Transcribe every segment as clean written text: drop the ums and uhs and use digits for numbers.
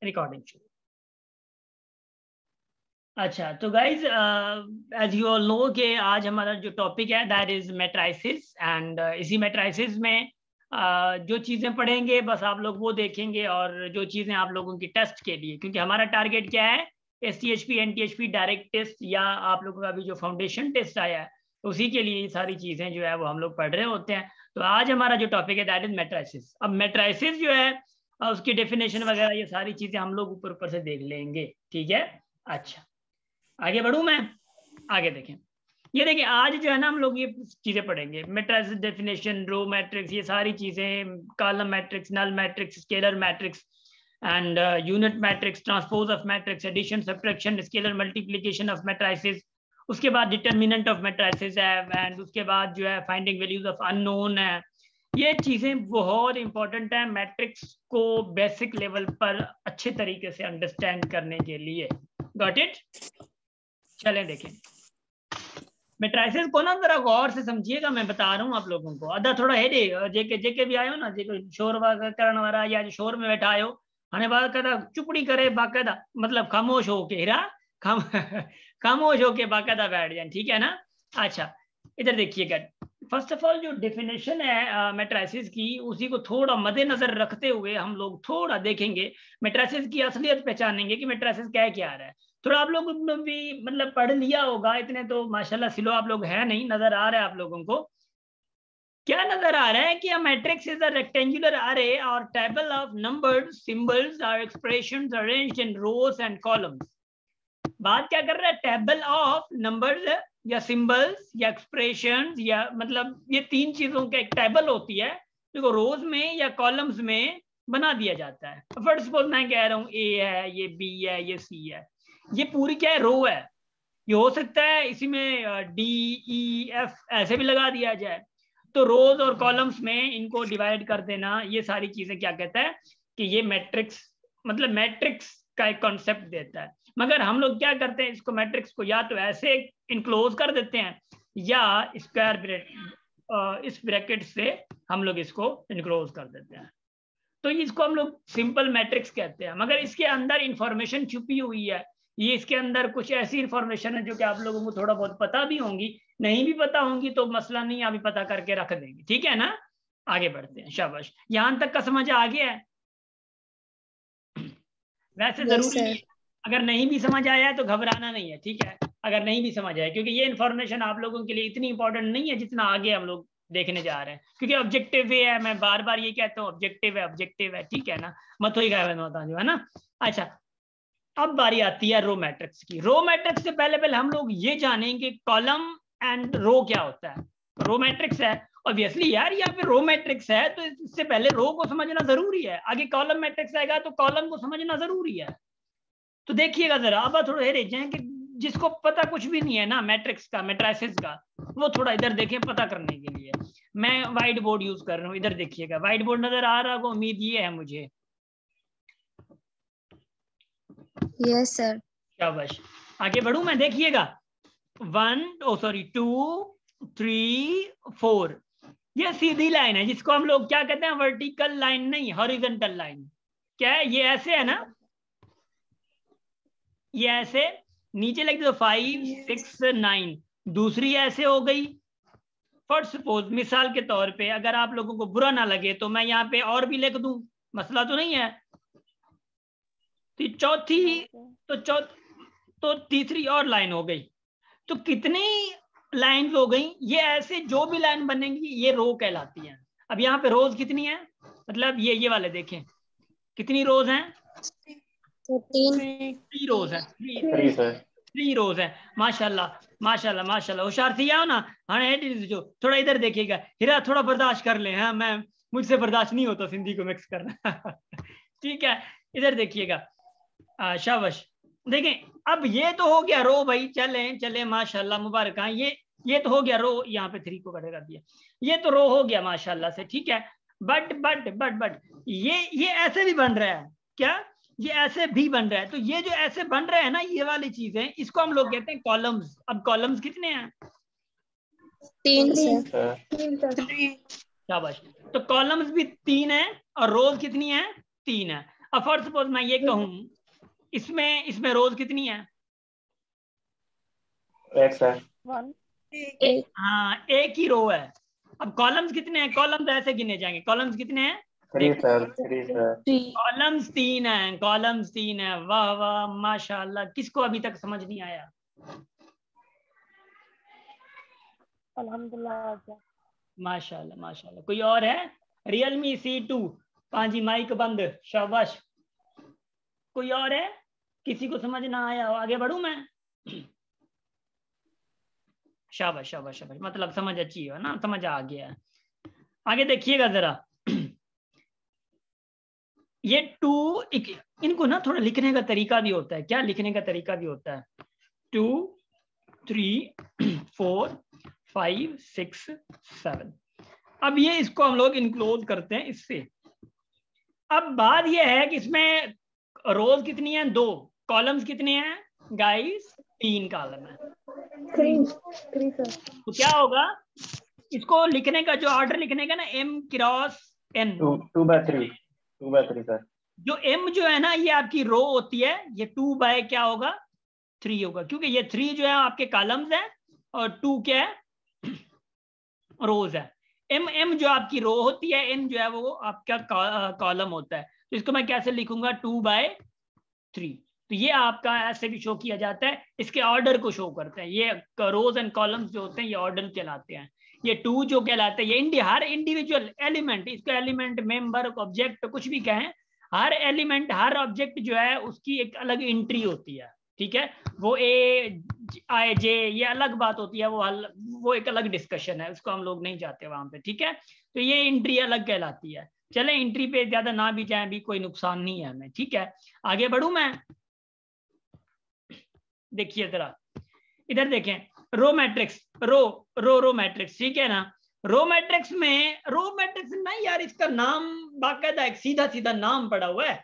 Recording शुरू। अच्छा, तो guys as you all know कि आज हमारा जो टॉपिक है दैट इज मैट्राइसिस, एंड इसी मैट्राइसिस में जो चीज़ें पढ़ेंगे बस आप लोग वो देखेंगे, और जो चीज़ें आप लोगों की टेस्ट के लिए, क्योंकि हमारा टारगेट क्या है, STHP NTHP डायरेक्ट टेस्ट, या आप लोगों का अभी जो फाउंडेशन टेस्ट आया है उसी के लिए ये सारी चीज़ें जो है वो हम लोग पढ़ रहे होते हैं। तो आज हमारा जो टॉपिक है दैट इज मैट्राइसिस। अब मैट्राइसिस जो है उसकी डेफिनेशन वगैरह ये सारी चीज़ें हम लोग ऊपर ऊपर से देख लेंगे, ठीक है। अच्छा, आगे बढ़ूं मैं, आगे देखें। ये देखिए आज जो है ना हम लोग ये चीजें पढ़ेंगे, मैट्रिक्स डेफिनेशन, रो मैट्रिक्स, ये सारी चीजें, column matrix, null matrix, scalar matrix and unit matrix, transpose of matrix, addition, subtraction, scalar multiplication of matrices, उसके बाद डिटर्मिनेंट ऑफ मैट्रिसेस है, एंड उसके बाद जो है फाइंडिंग वैल्यूज ऑफ अननोन है। ये चीजें बहुत इंपॉर्टेंट है मैट्रिक्स को बेसिक लेवल पर अच्छे तरीके से अंडरस्टैंड करने के लिए। Got it? चलें देखें मैट्रिसेस को ना जरा गौर से समझिएगा, मैं बता रहा हूँ आप लोगों को। अदा थोड़ा है जेके जेके भी आयो ना, जेके शोर करने वाला या शोर में बैठा आयो, हने बाकायदा चुपड़ी करे, बाकायदा मतलब खामोश होके हीरा खामोश होके बाकायदा बैठ जाए, ठीक है ना। अच्छा, इधर देखिएगा, फर्स्ट ऑफ ऑल जो डेफिनेशन है मैट्रिसेस की, उसी को थोड़ा मद्देनजर रखते हुए हम लोग थोड़ा देखेंगे, मैट्रिसेस की असलियत पहचानेंगे कि मैट्रिसेस क्या क्या रहा है। थोड़ा आप लोग भी मतलब पढ़ लिया होगा, इतने तो माशाल्लाह सिलो आप लोग है नहीं, नजर आ रहा है आप लोगों को। क्या नजर आ रहा है कि matrix is a rectangular array और टेबल ऑफ नंबर्स, सिंबल्स और expressions arranged in rows and columns. बात क्या कर रहा है, टेबल ऑफ नंबर्स या सिंबल्स या एक्सप्रेशंस, या मतलब ये तीन चीजों का एक टेबल होती है जो रोज में या कॉलम्स में बना दिया जाता है। फर्स्ट सपोज मैं कह रहा हूँ ए है, ये बी है, ये सी है, ये पूरी क्या है, रो है। ये हो सकता है इसी में डी ई एफ ऐसे भी लगा दिया जाए। तो रोज और कॉलम्स में इनको डिवाइड कर देना, ये सारी चीजें क्या कहता है कि ये मैट्रिक्स, मतलब मैट्रिक्स का एक कॉन्सेप्ट देता है। मगर हम लोग क्या करते हैं, इसको मैट्रिक्स को या तो ऐसे इनक्लोज कर देते हैं या स्क्वायर ब्रैकेट, इस ब्रैकेट से हम लोग इसको इनक्लोज कर देते हैं। तो इसको हम लोग सिंपल मैट्रिक्स कहते हैं, मगर इसके अंदर इंफॉर्मेशन छुपी हुई है। ये इसके अंदर कुछ ऐसी इंफॉर्मेशन है जो कि आप लोगों को थोड़ा बहुत पता भी होंगी, नहीं भी पता होंगी तो मसला नहीं, अभी पता करके रख देंगे, ठीक है ना। आगे बढ़ते हैं, शाबाश, यहां तक का समझ आ गया है। वैसे जरूरी नहीं है, अगर नहीं भी समझ आया है तो घबराना नहीं है, ठीक है, अगर नहीं भी समझ आया, क्योंकि ये इंफॉर्मेशन आप लोगों के लिए इतनी इंपॉर्टेंट नहीं है जितना आगे हम लोग देखने जा रहे हैं, क्योंकि ऑब्जेक्टिव ये है, मैं बार बार ये कहता हूँ ऑब्जेक्टिव है, ऑब्जेक्टिव है, ठीक है ना, मत ही गए जो है ना। अच्छा, अब बारी आती है रो मैट्रिक्स की। रो मैट्रिक्स से पहले पहले हम लोग ये जानेंगे कॉलम एंड रो क्या होता है। रो मैट्रिक्स है ऑब्वियसली यार, यहाँ पे रो मैट्रिक्स है तो इससे पहले रो को समझना जरूरी है, आगे कॉलम मैट्रिक्स आएगा तो कॉलम को समझना जरूरी है। तो देखिएगा जरा, अब थोड़ा रह जाए कि जिसको पता कुछ भी नहीं है ना मैट्रिक्स का, मैट्रिसेस का, वो थोड़ा इधर देखें पता करने के लिए। मैं व्हाइट बोर्ड यूज कर रहा हूँ, इधर देखिएगा, व्हाइट बोर्ड नजर आ रहा होगा, उम्मीद ये है मुझे। Yes sir. शाबाश, आगे बढ़ूं मैं, देखिएगा 2 3 4, ये सीधी लाइन है जिसको हम लोग क्या कहते हैं, वर्टिकल लाइन नहीं, हॉरिजॉन्टल लाइन। क्या है ये, ऐसे है ना, ये ऐसे नीचे लिख दो 5 6 9, दूसरी ऐसे हो गई। फॉर सपोज मिसाल के तौर पे अगर आप लोगों को बुरा ना लगे तो मैं यहाँ पे और भी लिख दूं, मसला तो नहीं है। तो चौथी तो तीसरी और लाइन हो गई, तो कितनी लाइन हो गई, ये ऐसे जो भी लाइन बनेंगी ये रो कहलाती है। अब यहाँ पे रोज कितनी है, मतलब ये वाले देखें कितनी रोज हैं, 3 रोज है, 3 रोज है। माशाल्लाह माशाल्लाह माशाल्लाह, होशियार थी आओ ना। हाँ जो थोड़ा इधर देखिएगा हीरा, थोड़ा बर्दाश्त कर ले, हाँ मैं मुझसे बर्दाश्त नहीं होता सिंधी को मिक्स करना ठीक है, इधर देखिएगा, शाबाश। देखें अब ये तो हो गया रो भाई, चले चले माशाल्लाह मुबारक। हाँ ये तो हो गया रो, यहाँ पे 3 को कटे कर दिया, ये तो रो हो गया माशाल्लाह से, ठीक है। बट ये ऐसे भी बन रहा है, क्या ये ऐसे भी बन रहा है, तो ये जो ऐसे बन रहे हैं ना ये वाली चीजें, इसको हम लोग कहते हैं कॉलम्स। अब कॉलम्स कितने हैं, 3 शाबाश। तो कॉलम्स भी 3 है और रोज कितनी है, 3 है। अब फॉर सपोज मैं ये कहूं इसमें रोज कितनी है? एक सर। हाँ, एक ही रो है। अब कॉलम्स कितने हैं? कॉलम्स ऐसे गिने जाएंगे। कॉलम्स कितने हैं? 3 सर। 3 सर। कॉलम्स 3 हैं। कॉलम्स 3 हैं। वाह वाह माशाल्लाह। किसको अभी तक समझ नहीं आया? अल्हम्दुलिल्लाह। माशाल्लाह माशाल्लाह। कोई और है? Realme C2 पांजी माइक बंद। शाबाश। कोई और है? किसी को समझ ना आया हो? आगे बढ़ूं मैं? शाबाश शाबाश शाबाश। मतलब समझ अच्छी है ना, समझ आ गया है। आगे देखिएगा जरा। ये 2 इनको ना थोड़ा लिखने का तरीका भी होता है। क्या लिखने का तरीका भी होता है? 2 3 4 5 6 7। अब ये इसको हम लोग इनक्लोज करते हैं इससे। अब बात ये है कि इसमें रोज कितनी है? 2। कॉलम्स कितने हैं गाइस? 3 कॉलम है। 3 सर। तो क्या होगा? इसको लिखने का जो ऑर्डर लिखने का ना, M क्रॉस N। 2/3 सर। जो M जो है ना, ये आपकी रो होती है। ये 2 बाय क्या होगा? 3 होगा, क्योंकि ये 3 जो है आपके कॉलम्स है और 2 क्या है? रोज है। M जो आपकी रो होती है, N जो है वो आपका कॉलम होता है। तो इसको मैं कैसे लिखूंगा? 2/3। तो ये आपका ऐसे भी शो किया जाता है। इसके ऑर्डर को शो करते हैं। ये रोज एंड कॉलम्स जो होते हैं ये ऑर्डर कहलाते हैं। ये 2 जो कहलाते हैं, ये हर इंडिविजुअल एलिमेंट, इसको एलिमेंट, मेंबर, ऑब्जेक्ट कुछ भी कहें, हर एलिमेंट, हर ऑब्जेक्ट जो है उसकी एक अलग एंट्री होती है। ठीक है, वो A J ये अलग बात होती है। वो एक अलग डिस्कशन है, उसको हम लोग नहीं जाते वहां पे। ठीक है, तो ये एंट्री अलग कहलाती है। चले एंट्री पे ज्यादा ना भी जाए भी कोई नुकसान नहीं है हमें। ठीक है, आगे बढ़ू मैं? देखिए जरा इधर देखें। रो मैट्रिक्स, रो मैट्रिक्स, ठीक है ना? रो मैट्रिक्स ना यार, इसका नाम बाकायदा एक सीधा सीधा नाम पड़ा हुआ है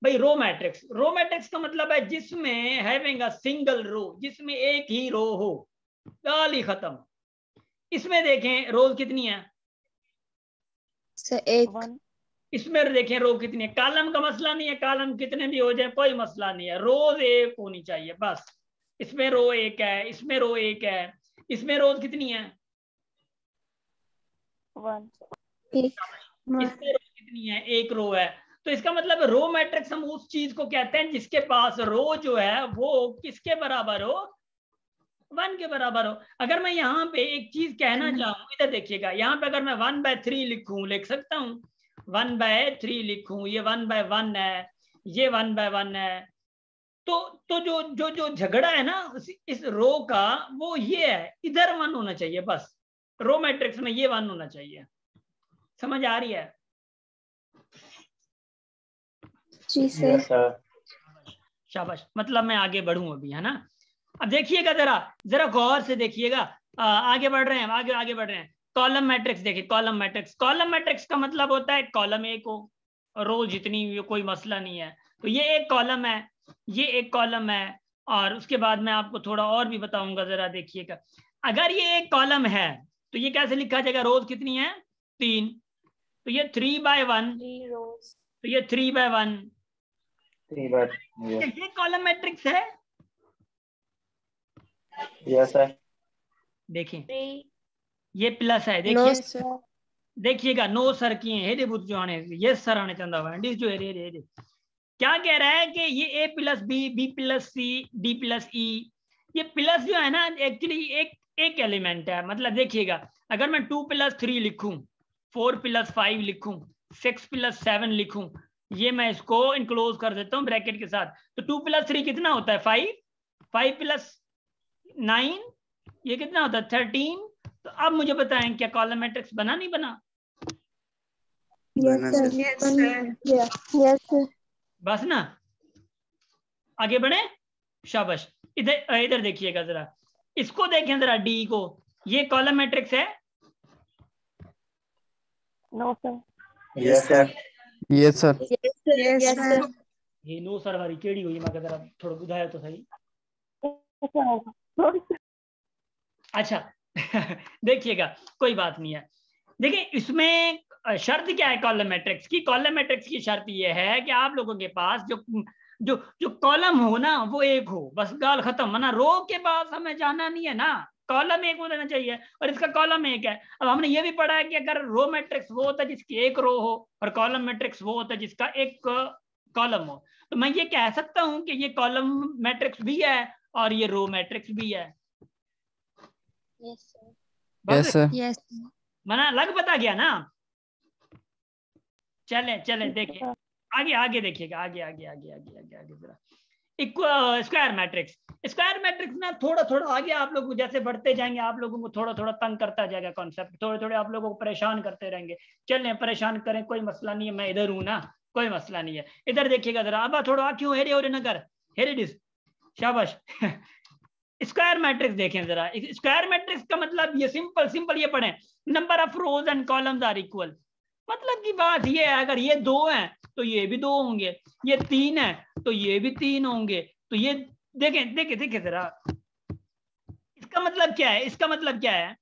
भाई। रो मैट्रिक्स का मतलब है जिसमें हैविंग अ सिंगल रो, जिसमें एक ही रो हो, गाली खत्म। इसमें देखें रोज कितनी है? एक। इसमें देखें रो कितनी है। कॉलम का मसला नहीं है, कॉलम कितने भी हो जाए कोई मसला नहीं है, रोज एक होनी चाहिए बस। इसमें रो एक है, इसमें रो एक है। इसमें रोज कितनी है? 1। इसमें रो कितनी है? एक रो है। तो इसका मतलब रो मैट्रिक्स हम उस चीज को कहते हैं जिसके पास रो जो है वो किसके बराबर हो? 1 के बराबर हो। अगर मैं यहाँ पे एक चीज कहना चाहूँ, इधर देखिएगा, यहाँ पे अगर मैं 1/3 लिखूं, लिख सकता हूँ 1/3 लिखूं, ये 1/1 है, ये 1/1 है। तो जो झगड़ा है ना इस रो का, वो ये है, इधर 1 होना चाहिए बस। रो मैट्रिक्स में ये 1 होना चाहिए। समझ आ रही है? जी सर। शाबाश। मतलब मैं आगे बढ़ूं अभी, है ना? अब देखिएगा जरा गौर से देखिएगा। आगे बढ़ रहे हैं, आगे बढ़ रहे हैं। कॉलम मैट्रिक्स देखिए। कॉलम मैट्रिक्स का मतलब होता है कॉलम एक हो, रो जितनी, कोई मसला नहीं है। तो ये एक कॉलम है, ये एक कॉलम है। और उसके बाद मैं आपको थोड़ा और भी बताऊंगा, जरा देखिएगा। अगर ये एक कॉलम है तो ये कैसे लिखा जाएगा? रोज कितनी है? 3। तो ये 3/1, तो ये 3/1। ये कॉलम मैट्रिक्स है। Yes sir. देखिए ये प्लस है। नो देखिए सर। देखिएगा, नो सर किए हेरे बुत जो आने, ये सर आने चंदा हुआ है जो हेरे। क्या कह रहा है कि ये A+B+C D+E, ये प्लस जो है ना एक्चुअली एक एलिमेंट है। मतलब देखिएगा, अगर मैं 2+3 लिखूं, 4+5 लिखूं, 6+7 लिखूं, ये मैं इसको इनक्लोज कर देता हूं ब्रैकेट के साथ। तो 2+3 कितना होता है? 5। 5+9 ये कितना होता है? 13। तो अब मुझे बताएं क्या कॉलम मैट्रिक्स बना नहीं बना? Yes sir. बस ना, आगे बढ़े। शाबाश। इधर देखिएगा जरा, इसको देखें जरा, डी को। ये कॉलम मैट्रिक्स है? No sir. Yes sir. Yes sir. Yes sir. ये नो सर वाली केड़ी हुई? मैं जरा थोड़ा बुझाया तो सही। अच्छा देखिएगा, कोई बात नहीं है। देखिए इसमें शर्त क्या है कॉलम मैट्रिक्स की? कॉलम मैट्रिक्स की शर्त ये है कि आप लोगों के पास जो जो जो कॉलम हो ना वो एक हो, बस गाल खत्म। वरना रो के पास हमें जाना नहीं है ना, कॉलम एक होना चाहिए और इसका कॉलम एक है। अब हमने ये भी पढ़ा है कि अगर रो मैट्रिक्स वो होता है जिसकी एक रो हो और कॉलम मैट्रिक्स वो होता है जिसका एक कॉलम हो। तो मैं ये कह सकता हूं कि ये कॉलम मैट्रिक्स भी है और ये रो मैट्रिक्स भी है। Yes sir. मना लग पता गया ना? चले चले देखिए आगे आगे देखिएगा, आगे आगे आगे आगे आगे आगे जरा स्क्वायर मैट्रिक्स। स्क्वायर मैट्रिक्स ना थोड़ा थोड़ा आगे आप लोग जैसे बढ़ते जाएंगे आप लोगों को थोड़ा थोड़ा तंग करता जाएगा कॉन्सेप्ट, थोड़े थोड़े आप लोगों को परेशान करते रहेंगे। चलें परेशान करें, कोई मसला नहीं है, मैं इधर हूं ना, कोई मसला नहीं है। इधर देखिएगा जरा, अब थोड़ा क्यों हेरे हो रे नगर हेरे डिस, शाबाश। स्क्वायर मैट्रिक्स देखें जरा। स्क्वायर मैट्रिक्स का मतलब ये सिंपल सिंपल ये पढ़ें, number of rows and columns are equal. मतलब की बात ये है अगर ये 2 है तो ये भी 2 होंगे, ये 3 है तो ये भी 3 होंगे। तो ये देखें देखें देखें जरा, इसका मतलब क्या है? इसका मतलब क्या है?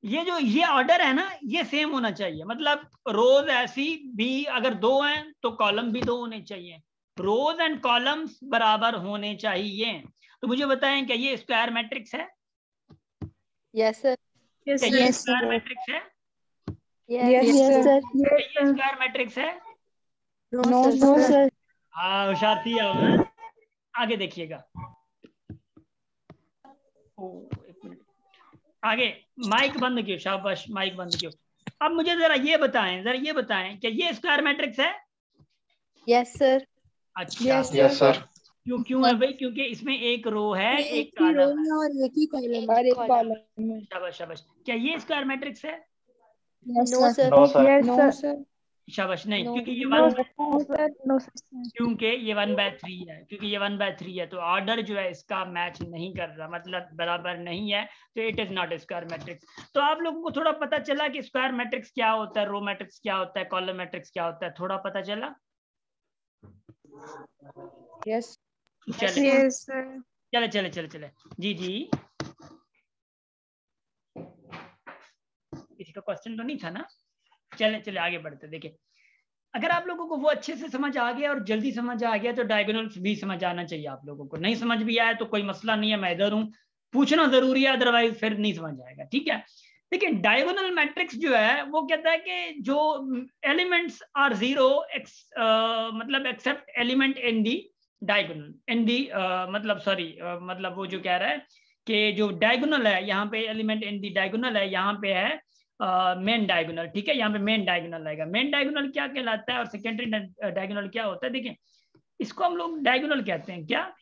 ये जो ये ऑर्डर है ना ये सेम होना चाहिए। मतलब रोज ऐसी भी अगर 2 हैं तो कॉलम भी 2 होने चाहिए, रोज एंड कॉलम्स बराबर होने चाहिए। तो मुझे बताएं क्या ये स्क्वायर मैट्रिक्स है? Yes sir. क्या ये स्क्वायर मैट्रिक्स है? Yes sir. क्या ये स्क्वायर मैट्रिक्स है? No sir. हाँ होशियार थी अब। आगे देखिएगा, एक मिनट आगे, माइक बंद क्यों, शाबाश माइक बंद क्यों। अब मुझे जरा ये बताएं कि ये स्क्वायर मैट्रिक्स है? Yes sir. अच्छा यस सर। क्यों है भाई? क्योंकि इसमें एक रो है एक एक ही रो कॉलम है और एक ही कॉलम और एक कॉलम है। शाबाश शाबाश। क्या ये स्क्वायर मैट्रिक्स है? No sir. No sir. No sir. शाबाश नहीं, क्योंकि ये नो 1/3 क्योंकि ये 1/3 है, क्योंकि ये 1/3 है तो ऑर्डर जो है इसका मैच नहीं कर रहा, मतलब बराबर नहीं है, तो it is not square matrix. तो आप लोगों को थोड़ा पता चला कि स्क्वायर मैट्रिक्स क्या होता है, रो मैट्रिक्स क्या होता है, कॉलम मैट्रिक्स क्या होता है, थोड़ा पता चला? यस चले सर। चले चले चले चले जी जी, किसी का क्वेश्चन तो नहीं था ना? चले चले आगे बढ़ते। देखिए अगर आप लोगों को वो अच्छे से समझ आ गया और जल्दी समझ आ गया तो डायगोनल्स भी समझ आना चाहिए आप लोगों को। नहीं समझ भी आया तो कोई मसला नहीं है, मैं इधर हूं, पूछना जरूरी है, अदरवाइज फिर नहीं समझ आएगा। ठीक है, देखिए डायगोनल मैट्रिक्स जो है वो कहता है कि जो एलिमेंट्स आर 0 मतलब except element in the diagonal in the मतलब सॉरी मतलब वो जो कह रहा है कि जो डायगोनल है यहाँ पे एलिमेंट इन दी डायगोनल है, यहाँ पे है मेन डायगोनल। ठीक है, यहाँ पे मेन डायगोनल आएगा। मेन डायगोनल क्या कहलाता है और सेकेंडरी डायगोनल क्या होता है? देखिए इसको हम लोग डायगोनल कहते हैं, क्या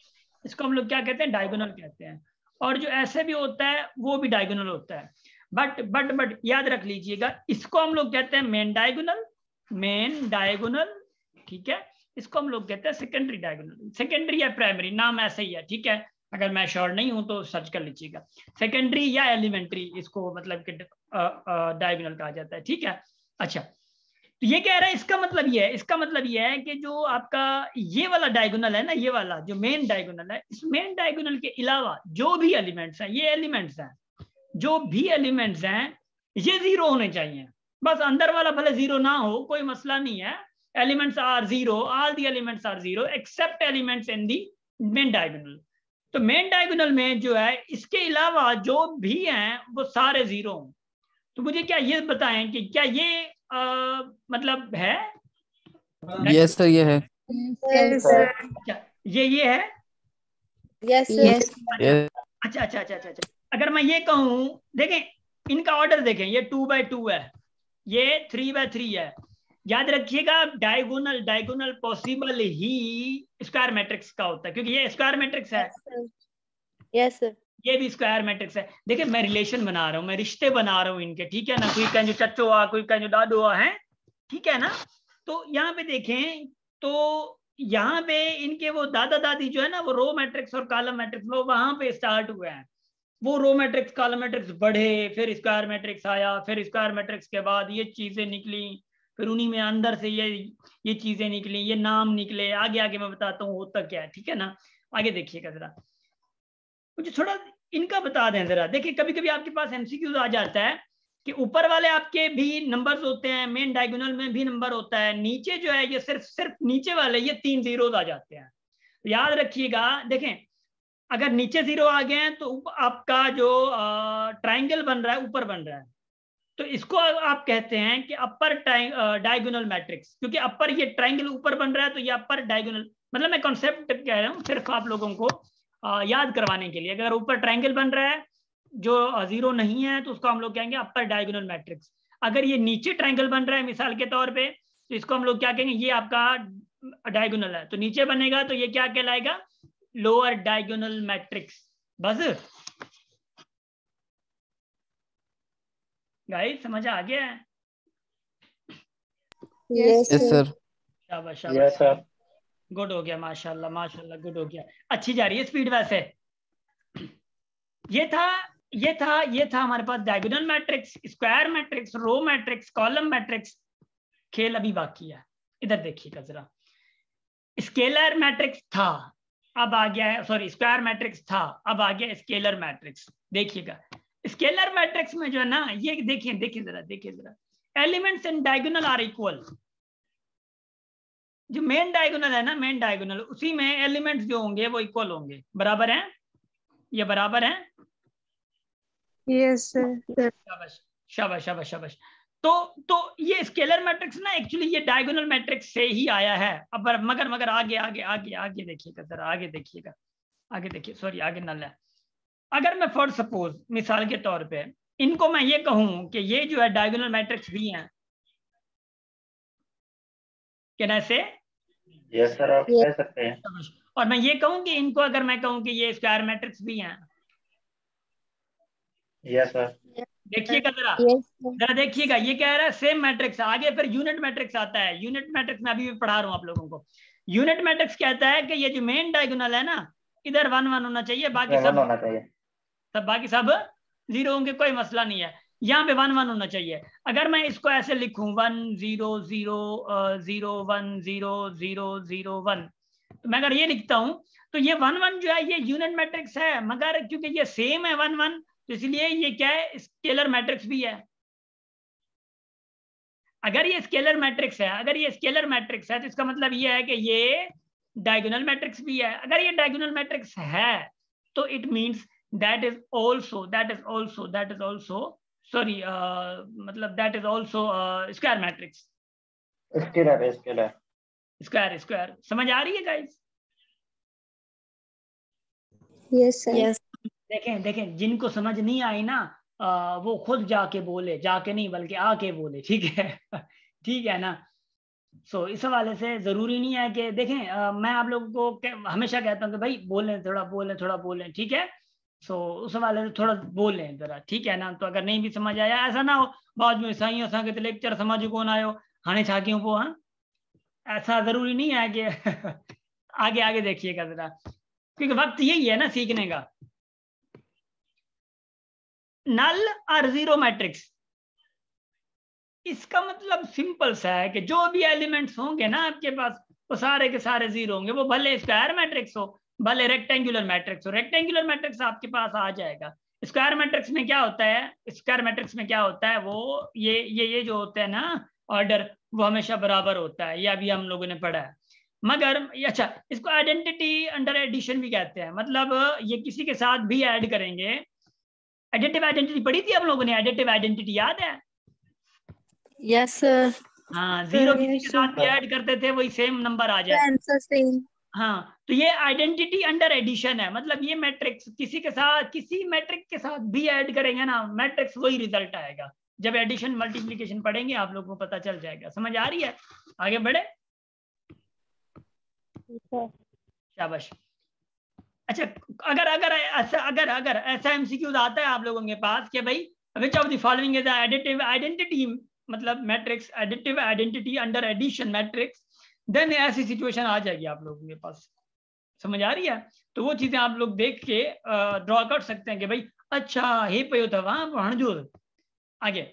इसको हम लोग क्या कहते हैं? डायगोनल कहते हैं। और जो ऐसे भी होता है वो भी डायगोनल होता है। बट याद रख लीजिएगा, इसको हम लोग कहते हैं मेन डायगोनल। ठीक है, इसको हम लोग कहते हैं सेकेंडरी डायगोनल, सेकेंडरी या प्राइमरी, नाम ऐसे ही है। ठीक है, अगर मैं श्योर नहीं हूं तो सर्च कर लीजिएगा, सेकेंडरी या एलिमेंट्री इसको मतलब कि डायगोनल कहा जाता है। ठीक है, अच्छा तो ये कह रहा है इसका मतलब ये है कि जो आपका ये वाला डायगोनल है ना, ये वाला जो मेन डायगोनल है, इस मेन डायगोनल के अलावा जो भी एलिमेंट्स हैं, ये एलिमेंट्स हैं, जो भी एलिमेंट्स हैं ये 0 होने चाहिए। बस अंदर वाला भले 0 ना हो कोई मसला नहीं है, elements are 0, all the elements are 0 except elements in the main diagonal. तो मेन डायगोनल में जो है इसके अलावा जो भी हैं वो सारे 0 हों। तो मुझे क्या ये बताएं कि क्या ये मतलब है? यस सर, ये है। अच्छा ये है? यस अच्छा अच्छा अच्छा अच्छा अच्छा। अगर मैं ये कहूं, देखें इनका ऑर्डर देखें, ये 2/2 है, ये 3/3 है। याद रखिएगा डायगोनल पॉसिबल ही स्क्वायर मैट्रिक्स का होता है, क्योंकि ये स्क्वायर मैट्रिक्स है। Yes sir. ये भी स्क्वायर मैट्रिक्स है। देखिए मैं रिलेशन बना रहा हूं, मैं रिश्ते बना रहा हूं इनके। ठीक है ना, कोई कहीं जो चच्चो हुआ, कोई कहीं जो दादू हुआ है। ठीक है ना, तो यहाँ पे देखें तो यहाँ पे इनके वो दादा दादी जो है ना वो रो मैट्रिक्स और कॉलम मैट्रिक्स वो वहां पे स्टार्ट हुए हैं। वो रो मैट्रिक्स कॉलम मैट्रिक्स बढ़े, फिर स्क्वायर मैट्रिक्स आया, फिर स्क्वायर मैट्रिक्स के बाद ये चीजें निकली, फिर उन्हीं में अंदर से ये चीजें निकली, ये नाम निकले। आगे आगे मैं बताता हूँ होता क्या है। ठीक है ना, आगे देखिएगा जरा, मुझे थोड़ा इनका बता दें जरा। देखिए कभी कभी आपके पास एमसीक्यूज आ जाता है कि ऊपर वाले आपके भी नंबर्स होते हैं, मेन डायगोनल में भी नंबर होता है, नीचे जो है ये सिर्फ नीचे वाले ये 3 जीरोज आ जाते हैं। याद रखिएगा, देखें अगर नीचे 0 आ गए हैं तो आपका जो ट्राइंगल बन रहा है ऊपर बन रहा है, तो इसको आप कहते हैं कि अपर डायगोनल मैट्रिक्स, क्योंकि अपर ये ट्राइंगल ऊपर बन रहा है तो ये अपर डायगोनल, मतलब मैं कॉन्सेप्ट कह रहा हूँ सिर्फ आप लोगों को याद करवाने के लिए। अगर ऊपर ट्राइंगल बन रहा है जो 0 नहीं है तो उसको हम लोग कहेंगे अपर डायगोनल मैट्रिक्स। अगर ये नीचे ट्राइंगल बन रहा है मिसाल के तौर पे, तो इसको हम लोग क्या कहेंगे, ये आपका डायगोनल है तो नीचे बनेगा, तो ये क्या कहलाएगा, लोअर डायगोनल मैट्रिक्स। बस गाइस समझ आ गया है? Yes, yes sir. शाबाश यस शाबाश, सर। गुड हो गया, माशाल्लाह माशाल्लाह, गुड हो गया, अच्छी जा रही है स्पीड। वैसे ये था हमारे पास diagonal matrix, square matrix, row matrix, column matrix. खेल अभी बाकी है, इधर देखिएगा जरा। स्केलर मैट्रिक्स था, अब आ गया है, सॉरी स्क्वायर मैट्रिक्स था, अब आ गया स्केलर मैट्रिक्स। देखिएगा स्केलर मैट्रिक्स में जो है ना, ये देखिए जरा, elements in diagonal are equal. जो मेन डायगोनल है ना, मेन डायगोनल, उसी में एलिमेंट्स जो होंगे वो इक्वल होंगे, बराबर हैं, ये बराबर हैं। yes, sir. शाबाश शाबाश शाबाश शाबाश। तो ये स्केलर मैट्रिक्स ना एक्चुअली ये डायगोनल मैट्रिक्स से ही आया है। अब मगर आगे आगे आगे आगे देखिएगा जरा, आगे देखिएगा, आगे देखिए, सॉरी आगे ना ले। अगर मैं फॉर सपोज मिसाल के तौर पे इनको मैं ये कहूं कि ये जो है डायगोनल मैट्रिक्स भी हैं, क्या ऐसे? यस सर, आप कह सकते हैं। और मैं ये कहूं कि इनको अगर मैं कहूं कि ये स्क्वायर मैट्रिक्स भी हैं, यस सर। देखिएगा जरा, Yes, sir. जरा देखिएगा, ये कह रहा है सेम मैट्रिक्स। आगे फिर यूनिट मैट्रिक्स आता है। यूनिट मैट्रिक्स में अभी भी पढ़ा रहा हूं आप लोगों को। यूनिट मैट्रिक्स कहता है कि ये जो मेन डायगोनल है ना, इधर 1 1 होना चाहिए, बाकी सब होना चाहिए, बाकी सब 0 होंगे, कोई मसला नहीं है। यहाँ पे 1 1 होना चाहिए। अगर मैं इसको ऐसे लिखूं 1 0 0 0 1 0 0 0 1, तो मैं अगर ये लिखता हूं तो ये 1 1 जो है ये यूनिट मैट्रिक्स है, मगर क्योंकि ये सेम है 1 1, तो इसलिए ये क्या है, स्केलर मैट्रिक्स भी है। अगर ये स्केलर मैट्रिक्स है, अगर ये स्केलर मैट्रिक्स है तो इसका मतलब ये है कि ये डायगोनल मैट्रिक्स भी है। अगर ये डायगोनल मैट्रिक्स है तो it means that is also sorry मतलब that is also square matrix। Square समझ आ रही है गाइस? Yes, sir. Yes. देखें जिनको समझ नहीं आई ना, वो खुद जाके बोले, जाके नहीं बल्कि आके बोले, ठीक है? ठीक है ना? सो इस हवाले से जरूरी नहीं है कि देखें, मैं आप लोगों को हमेशा कहता हूँ कि भाई बोलें, थोड़ा बोलें, ठीक है? सो उस हवाले से थोड़ा बोलें जरा, ठीक है ना? तो अगर नहीं भी समझ आया, ऐसा ना हो बाद में सही असांखे तो लेक्चर समझ कौन आयो हाणे छा क्यों पो, हाँ, ऐसा जरूरी नहीं है कि आगे आगे देखिएगा जरा, क्योंकि वक्त यही है ना सीखने का। नल और जीरो मैट्रिक्स, इसका मतलब सिंपल सा है कि जो भी एलिमेंट्स होंगे ना आपके पास वो सारे के सारे 0 होंगे, वो भले स्क्वायर मैट्रिक्स हो भले रेक्टेंगुलर मैट्रिक्स हो। रेक्टेंगुलर मैट्रिक्स आपके पास आ जाएगा। स्क्वायर मैट्रिक्स में क्या होता है, स्क्वायर मैट्रिक्स में क्या होता है, वो ये जो होता है ना ऑर्डर, वो हमेशा बराबर होता है, ये अभी हम लोगों ने पढ़ा है। मगर अच्छा, इसको आइडेंटिटी अंडर एडिशन भी कहते हैं, मतलब ये किसी के साथ भी ऐड करेंगे। एडिटिव आइडेंटिटी पढ़ी थी हम लोगों ने, एडिटिव आइडेंटिटी याद है? Yes, sir. हाँ, 0 किसी के साथ भी ऐड करते थे वही सेम नंबर आ जाए। Answer same. हाँ, तो ये आइडेंटिटी अंडर एडिशन है, मतलब ये मैट्रिक्स किसी के साथ, किसी मैट्रिक्स के साथ भी ऐड करेंगे ना, मैट्रिक्स वही रिजल्ट आएगा। जब एडिशन मल्टीप्लिकेशन पढ़ेंगे आप लोगों को पता चल जाएगा। समझ आ रही है? आगे बढ़े, शाबाश। अच्छा, अगर ऐसा एमसीक्यूज आता है आप लोगों के पास कि भाई which of the following is additive identity, मतलब matrix additive identity under addition matrix, then ऐसी सिचुएशन आ जाएगी आप लोगों के पास। समझ आ रही है? तो वो चीजें आप लोग देख के ड्रॉ कर सकते हैं कि भाई अच्छा हे पे था वहां हणजूर। आगे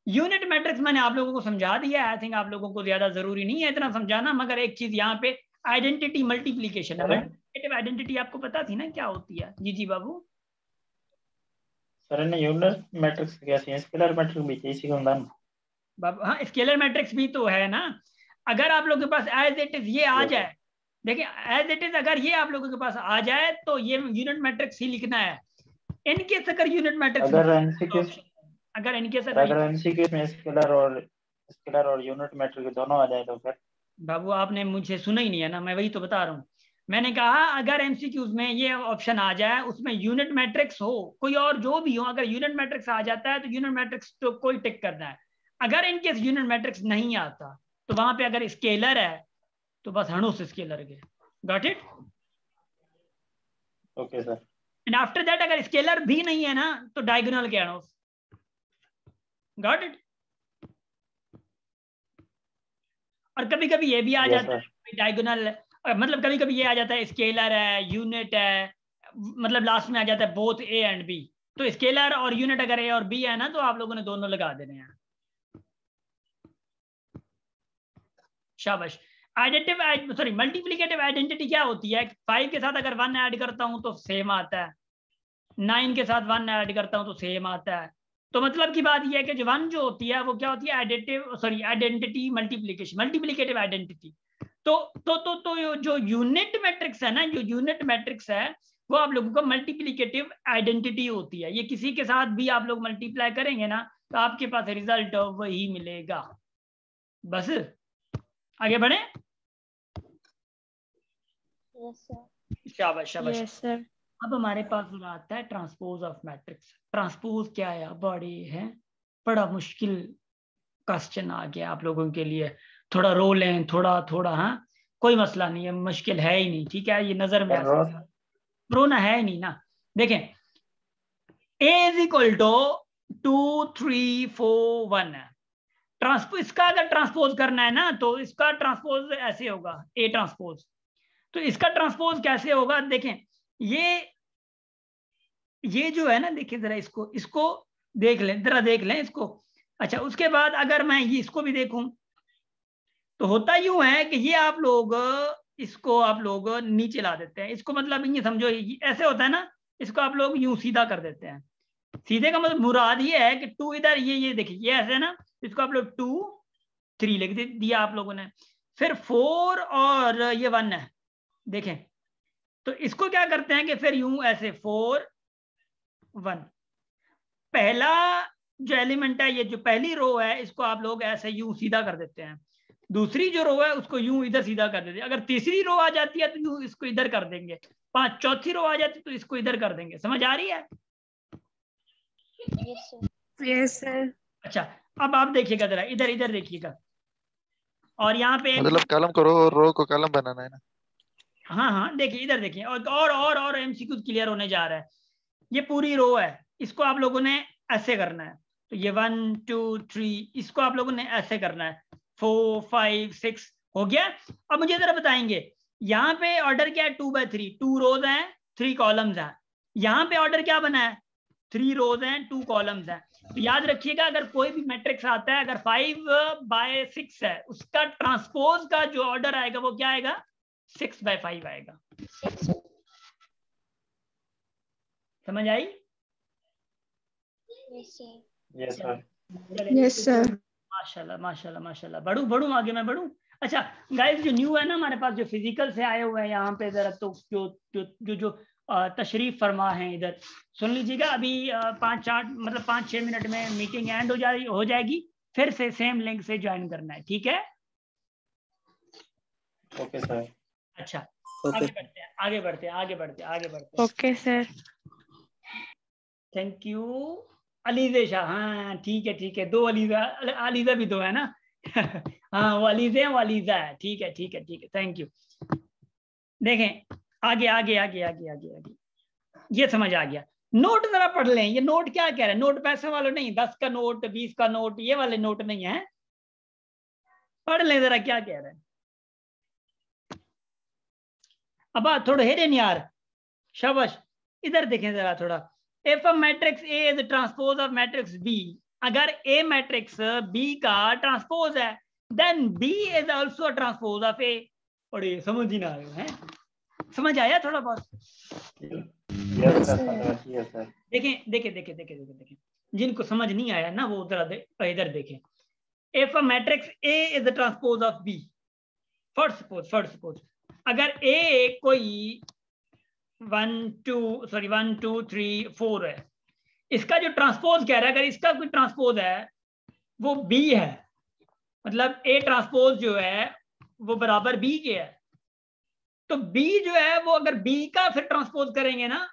यूनिट मैट्रिक्स मैंने आप लोगों को समझा दिया। आई थिंक आप लोगों को ज्यादा जरूरी नहीं है इतना समझाना, मगर एक चीज यहाँ पे आइडेंटिटी मल्टीप्लीकेशन है। मल्टीप्लिकेटिव आइडेंटिटी आपको पता थी ना क्या होती है? जी बाबू सर यूनिट मैट्रिक्स कैसी है, स्केलर मैट्रिक्स भी इसी को होता है। हाँ, स्केलर मैट्रिक्स भी तो है ना। अगर आप लोगों के पास एज इट इज ये आ जाए, देखिए एज इट इज अगर ये आप लोगों के पास आ जाए तो ये यूनिट मैट्रिक्स ही लिखना है। इनकेस अगर यूनिट मैट्रिक्स अगर एमसीक्यू में स्केलर और यूनिट मैट्रिक्स दोनों आ जाए तो फिर बाबू आपने मुझे सुना ही नहीं है ना, मैं वही तो बता रहा हूँ। मैंने कहा अगर एमसीक्यूज में ये ऑप्शन आ जाए, उसमें यूनिट मैट्रिक्स हो, कोई और जो भी हो, अगर यूनिट मैट्रिक्स आ जाता है तो यूनिट मैट्रिक्स तो कोई टिक करना है। अगर इनकेस यूनिट मैट्रिक्स नहीं आता तो वहां पे अगर स्केलर है तो बस हणु से स्केलर के। Got it? Okay sir. And after that अगर स्केलर भी नहीं है ना तो डायगोनल के हणु। Got it? और कभी कभी ये भी आ जाता है डायगोनल, मतलब कभी कभी ये आ जाता है स्केलर है, यूनिट है, मतलब लास्ट में आ जाता है बोथ ए एंड बी। तो स्केलर और यूनिट अगर ए और बी है ना तो आप लोगों ने दोनों लगा देने हैं। शाबाश। आइडेंटिटी सॉरी मल्टीप्लिकेटिव आइडेंटिटी क्या होती है? 5 के साथ अगर 1 ऐड करता हूं तो सेम आता है, 9 के साथ 1 ऐड करता हूं तो सेम आता है। तो मतलब की बात यह है कि जो 1 जो होती है वो क्या होती है? Identity multiplication, multiplicative identity. तो जो यूनिट मैट्रिक्स है ना, जो यूनिट मैट्रिक्स है वो आप लोगों को मल्टीप्लिकेटिव आइडेंटिटी होती है। ये किसी के साथ भी आप लोग मल्टीप्लाई करेंगे ना तो आपके पास रिजल्ट वही मिलेगा। बस आगे बढ़े। शाबाश शाबाश। Yes sir. अब हमारे पास आता है ट्रांसपोज ऑफ मैट्रिक्स। ट्रांसपोज क्या है? बड़ा मुश्किल क्वेश्चन आ गया आप लोगों के लिए। थोड़ा रो लें, थोड़ा हाँ, कोई मसला नहीं है, मुश्किल है ही नहीं, ठीक है। ये नजर में रोना है ही नहीं ना। देखें, A इज इक्वल टू 2 3 4 1 है। ट्रांसपोज, इसका अगर ट्रांसपोज करना है ना तो इसका ट्रांसपोज ऐसे होगा, A ट्रांसपोज। तो इसका ट्रांसपोज कैसे होगा? देखें, ये जो है ना, देखिए जरा इसको देख लें, जरा देख लें इसको। अच्छा, उसके बाद अगर मैं ये इसको भी देखूं तो होता यूं है कि ये आप लोग इसको आप लोग नीचे ला देते हैं। इसको मतलब ये समझो ऐसे होता है ना, इसको आप लोग यूं सीधा कर देते हैं। सीधे का मतलब मुराद ये है कि 2 इधर, ये देखिए ये ऐसे ना, इसको आप लोग 2 3 लिख दिया आप लोगों ने। फिर 4 और ये 1 है, देखें। तो इसको क्या करते हैं कि फिर यूं ऐसे 4 1, पहला जो एलिमेंट है, ये जो पहली रो है, इसको आप लोग ऐसे यूं सीधा कर देते हैं। दूसरी जो रो है उसको यूं इधर सीधा कर देते हैं। अगर तीसरी रो आ जाती है तो यूं इसको इधर कर देंगे। चौथी रो आ जाती है तो इसको इधर कर देंगे। समझ आ रही है? Yes sir. अच्छा, अब आप देखिएगा जरा, इधर देखिएगा, और यहाँ पे मतलब कॉलम करो और रो को कॉलम बनाना है ना। हाँ देखिए, इधर देखिए, और एमसीक्यू क्लियर होने जा रहा है। ये पूरी रो है, इसको आप लोगों ने ऐसे करना है। तो ये 1 2 3, इसको आप लोगों ने ऐसे करना है। 4 5 6 हो गया। अब मुझे जरा बताएंगे, यहाँ पे ऑर्डर क्या है? 2/3, 2 रोज हैं 3 कॉलम्स हैं। यहाँ पे ऑर्डर क्या बना है? 3 रोज हैं 2 कॉलम्स हैं। तो याद रखिएगा, अगर कोई भी मैट्रिक्स आता है, अगर 5/6 है, उसका ट्रांसपोज का जो ऑर्डर आएगा वो क्या आएगा? 6/5 आएगा। समझ आई? Yes sir. माशाल्लाह। बढ़ू आगे मैं बढ़ू। अच्छा गाइस, जो न्यू है ना हमारे पास, जो फिजिकल से आए हुए हैं यहाँ पे, जरा तो जो तशरीफ फरमा है इधर सुन लीजिएगा। अभी 5-6 मिनट में मीटिंग एंड हो जाएगी। फिर से सेम लिंक से ज्वाइन करना है, ठीक है? Okay sir. अच्छा, आगे बढ़ते। Okay sir. Thank you. Alizeh Shah, हाँ ठीक है। 2 अलीजा भी 2 है ना। हाँ, वो अलीजे है, वो अलीजा है। ठीक है। Thank you. देखें आगे। ये समझ आ गया। नोट जरा पढ़ लें। ये नोट क्या कह रहे हैं? नोट पैसे वाले नहीं, 10 का नोट, 20 का नोट, ये वाले नोट नहीं है। पढ़ लें जरा क्या कह रहे हैं। अब थोड़ा हेरें यार, शाबाश। इधर देखें जरा थोड़ा। If a matrix A is a transpose of matrix B, अगर A matrix B का ट्रांसपोज है, then B is also a transpose of A। और ये समझ ही ना आए हैं? समझ आया थोड़ा बहुत? देखें देखें देखें देखें देखें देखें, जिनको समझ नहीं आया ना वो इधर देखें। If a matrix A is the transpose of B, first suppose अगर ए कोई 1 2 3 4 है, इसका जो ट्रांसपोज कह रहा है, अगर इसका कोई ट्रांसपोज है वो बी है, मतलब ए ट्रांसपोज जो है वो बराबर बी के है, तो बी जो है वो अगर बी का फिर ट्रांसपोज करेंगे ना,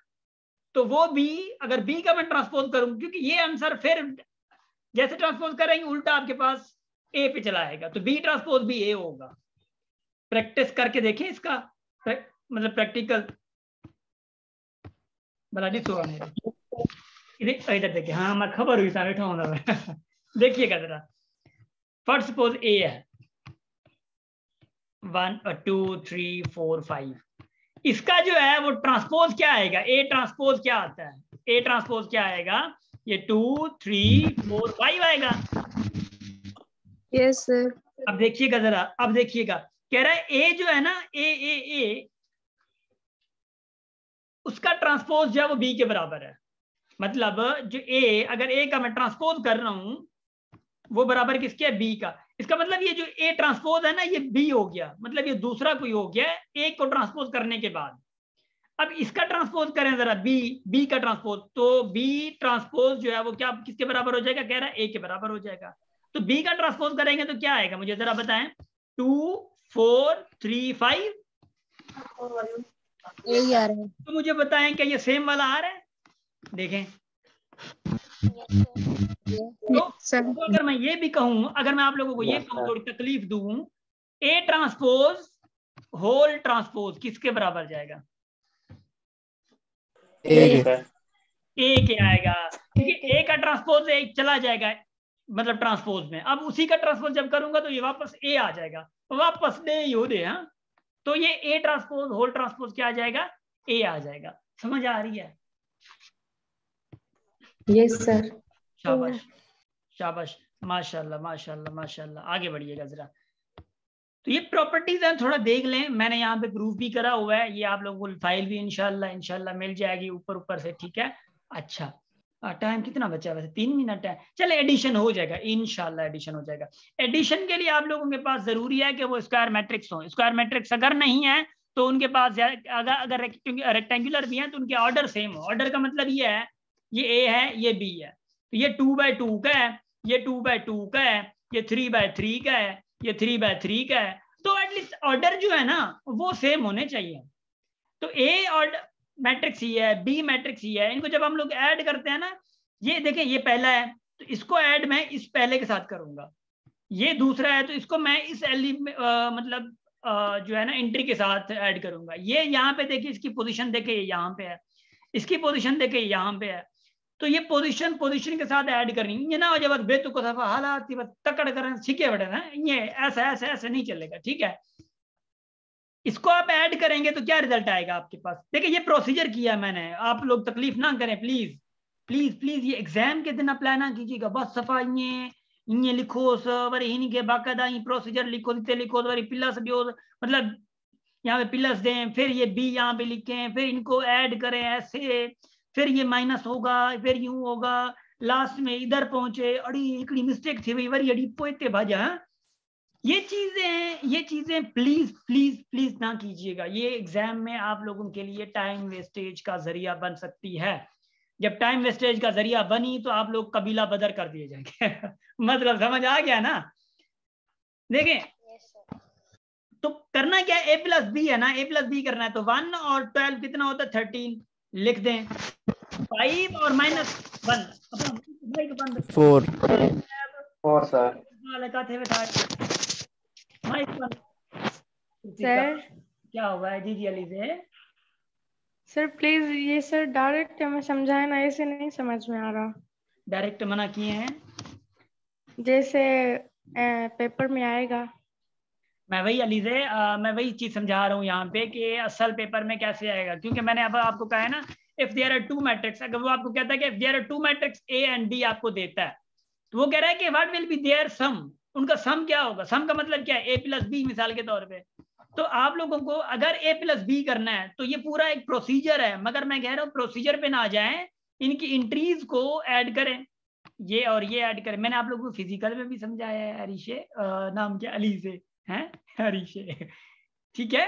तो वो बी, अगर बी का मैं ट्रांसपोज करूं, क्योंकि ये आंसर फिर जैसे ट्रांसपोज करेंगे उल्टा आपके पास ए पे चला आएगा, तो बी ट्रांसपोज भी ए होगा। प्रैक्टिस करके देखें इसका, मतलब प्रैक्टिकल बड़ा डिस होगा मेरे। इधर देखिए, हाँ मैं खबर हुई था बैठा हूं देखिएगा जरा। फर्स्ट सपोज ए है 1 2 3 4 5, इसका जो है वो ट्रांसपोज क्या आएगा, ए ट्रांसपोज क्या आता है, ए ट्रांसपोज क्या आएगा, ये 2 3 4 5 आएगा। Yes sir. अब देखिएगा जरा, अब देखिएगा, कह रहा है ए जो है ना, ए उसका ट्रांसपोज जो है वो बी के बराबर है, मतलब जो ए, अगर ए का मैं ट्रांसपोज कर रहा हूं वो बराबर किसके है, बी का। इसका मतलब ये जो ए ट्रांसपोज है ना ये बी हो गया, मतलब ये दूसरा कोई हो गया ए को ट्रांसपोज करने के बाद। अब इसका ट्रांसपोज करें जरा, बी का ट्रांसपोज, तो बी ट्रांसपोज जो है वो क्या किसके बराबर हो जाएगा, कह रहा है ए के बराबर हो जाएगा। तो बी का ट्रांसपोज करेंगे तो क्या आएगा, मुझे जरा बताएं। 2 4 3 5 यही आ रहा है। तो मुझे बताएं क्या ये सेम वाला आ रहा है, देखें। तो अगर मैं ये भी कहूं, अगर मैं आप लोगों को ये कहूं, थोड़ी तकलीफ दूं, ए ट्रांसपोज होल ट्रांसपोज किसके बराबर जाएगा, ए के आएगा, क्योंकि ए का ट्रांसपोज एक चला जाएगा मतलब ट्रांसपोज में। अब उसी का ट्रांसपोज जब करूंगा तो ये वापस ए आ जाएगा, वापस डे ही हो दे। हाँ, तो ये ए ट्रांसपोज होल ट्रांसपोज क्या आ जाएगा, ए आ जाएगा। समझ आ रही है? Yes sir. शाबाश शाबाश, माशाल्लाह माशाल्लाह माशाल्लाह। आगे बढ़िएगा जरा। तो ये प्रॉपर्टीज हैं, थोड़ा देख लें, मैंने यहाँ पे प्रूफ भी करा हुआ है, ये आप लोगों को फाइल भी इंशाल्लाह मिल जाएगी ऊपर से, ठीक है। अच्छा, टाइम कितना बचा वैसे, 3 मिनट है। चले एडिशन हो जाएगा इंशाल्लाह, एडिशन हो जाएगा। एडिशन के लिए आप लोगों के पास जरूरी है कि वो स्क्वायर मैट्रिक्स हो। स्क्वायर मैट्रिक्स अगर नहीं है तो उनके पास, अगर रेक्टेंगुलर भी है तो उनके ऑर्डर सेम हो। ऑर्डर का मतलब ये है, ये ए है ये बी है, तो ये 2/2 का है, ये 2/2 का है, ये 3/3 का है, ये 3/3 का है, तो एटलीस्ट ऑर्डर जो है ना वो सेम होने चाहिए। तो ए ऑर्डर मैट्रिक्स ही है, बी मैट्रिक्स ही है, इनको जब हम लोग ऐड करते हैं ना, ये देखें ये पहला है तो इसको ऐड मैं इस पहले के साथ करूंगा, ये दूसरा है तो इसको मैं इस मतलब जो है ना एंट्री के साथ ऐड करूंगा। ये यहाँ पे देखिए, इसकी पोजीशन देखे ये यहाँ पे है, इसकी पोजीशन देखे यहाँ पे है, तो ये पोजीशन के साथ ऐड करनी, ये ना हो जाए बस बेतुको सफा हालात बस तकड़ कर सीखे बड़े ना, ये ऐसा नहीं चलेगा, ठीक है। इसको आप ऐड करेंगे तो क्या रिजल्ट आएगा आपके पास, देखिए ये प्रोसीजर किया मैंने, आप लोग तकलीफ ना करें प्लीज प्लीज प्लीज। ये एग्जाम के दिन अप्लाई ना कीजिएगा, बस सफा ये लिखो सर इनके बाकायदा प्रोसीजर लिखो, लिखो पिलर्स दियो, मतलब यहाँ पे पिलर्स दें, फिर ये बी यहाँ पे लिखें, फिर इनको ऐड करें ऐसे, फिर ये माइनस होगा, फिर यूं होगा, लास्ट में इधर पहुंचे, अड़ी इकड़ी मिस्टेक थी भाई वरी अड़ी पोते भाजा। ये चीजें प्लीज प्लीज प्लीज ना कीजिएगा, ये एग्जाम में आप लोगों के लिए टाइम वेस्टेज का जरिया बन सकती है। जब टाइम वेस्टेज का जरिया बनी तो आप लोग कबीला बदर कर दिए जाएंगे मतलब समझ आ गया ना। देखें तो करना क्या है, a+b है ना, a+b करना है, तो 1 और 12 कितना होता है 13, लिख दें 5 और -1 4 सर। सर क्या हुआ है जी अली से? सर प्लीज ये सर डायरेक्ट हमें समझाए ना, ऐसे नहीं समझ में आ रहा। डायरेक्ट मना किए हैं, जैसे पेपर में आएगा। मैं वही अली से मैं वही चीज समझा रहा हूँ यहाँ पे कि असल पेपर में कैसे आएगा, क्योंकि मैंने अब आपको कहा है ना इफ देयर आर 2 मैट्रिक्स, अगर वो आपको कहता है कि if there are 2 matrix A and B आपको देता है, तो वो कह रहा है कि what will be their sum, उनका सम क्या होगा। सम का मतलब क्या है, a+b मिसाल के तौर पे, तो आप लोगों को अगर a + b करना है तो ये पूरा एक प्रोसीजर है, मगर मैं कह रहा हूँ प्रोसीजर पे ना जाएं, इनकी एंट्रीज को ऐड करें, ये और ये ऐड करें। मैंने आप लोगों को फिजिकल में भी समझाया है, हरीशे नाम क्या, अली से हैं, हरीशे, ठीक है।